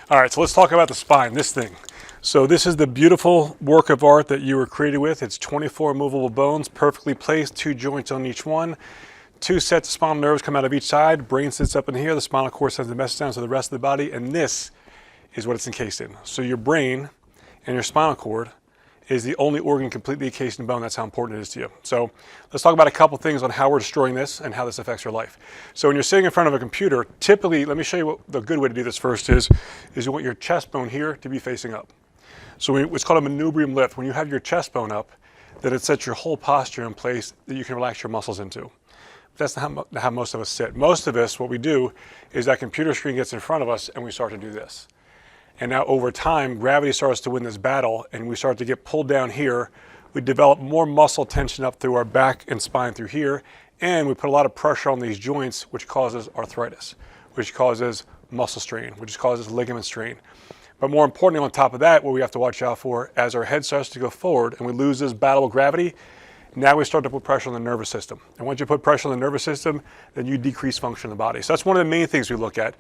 All right, so let's talk about the spine, this thing. So this is the beautiful work of art that you were created with. It's 24 movable bones, perfectly placed, 2 joints on each one. 2 sets of spinal nerves come out of each side. Brain sits up in here. The spinal cord sends the message down to the rest of the body, and this is what it's encased in. So your brain and your spinal cord is the only organ completely encased in bone. That's how important it is to you. So let's talk about a couple things on how we're destroying this and how this affects your life. So when you're sitting in front of a computer, typically, let me show you what the good way to do this first is you want your chest bone here to be facing up. So it's called a manubrium lift. When you have your chest bone up, then it sets your whole posture in place that you can relax your muscles into. That's not how most of us sit. Most of us, what we do is that computer screen gets in front of us and we start to do this. And now over time, gravity starts to win this battle and we start to get pulled down here. We develop more muscle tension up through our back and spine through here. And we put a lot of pressure on these joints, which causes arthritis, which causes muscle strain, which causes ligament strain. But more importantly, on top of that, what we have to watch out for, as our head starts to go forward and we lose this battle with gravity, now we start to put pressure on the nervous system. And once you put pressure on the nervous system, then you decrease function in the body. So that's one of the main things we look at.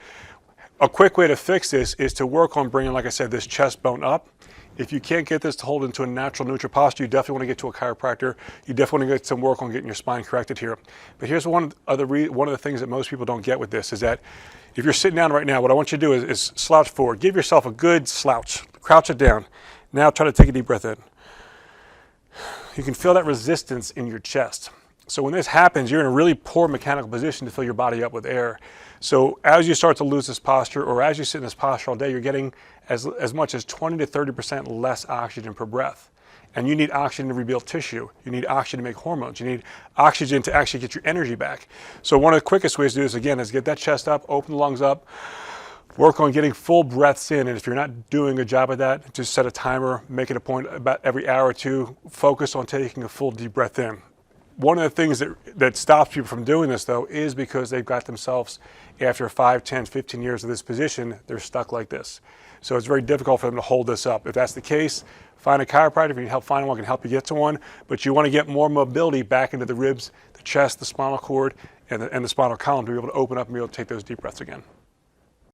A quick way to fix this is to work on bringing, like I said, this chest bone up. If you can't get this to hold into a natural neutral posture, you definitely want to get to a chiropractor. You definitely want to get some work on getting your spine corrected here. But here's one of the things that most people don't get with this is that if you're sitting down right now, what I want you to do is slouch forward. Give yourself a good slouch. Crouch it down. Now try to take a deep breath in. You can feel that resistance in your chest. So when this happens, you're in a really poor mechanical position to fill your body up with air. So as you start to lose this posture, or as you sit in this posture all day, you're getting as much as 20 to 30% less oxygen per breath. And you need oxygen to rebuild tissue. You need oxygen to make hormones. You need oxygen to actually get your energy back. So one of the quickest ways to do this, again, is get that chest up, open the lungs up, work on getting full breaths in. And if you're not doing a job at that, just set a timer, make it a point about every hour or two, focus on taking a full deep breath in. One of the things that stops people from doing this, though, is because they've got themselves, after 5, 10, 15 years of this position, they're stuck like this. So it's very difficult for them to hold this up. If that's the case, find a chiropractor. If you need help finding one, can help you get to one. But you want to get more mobility back into the ribs, the chest, the spinal cord, and the spinal column to be able to open up and be able to take those deep breaths again.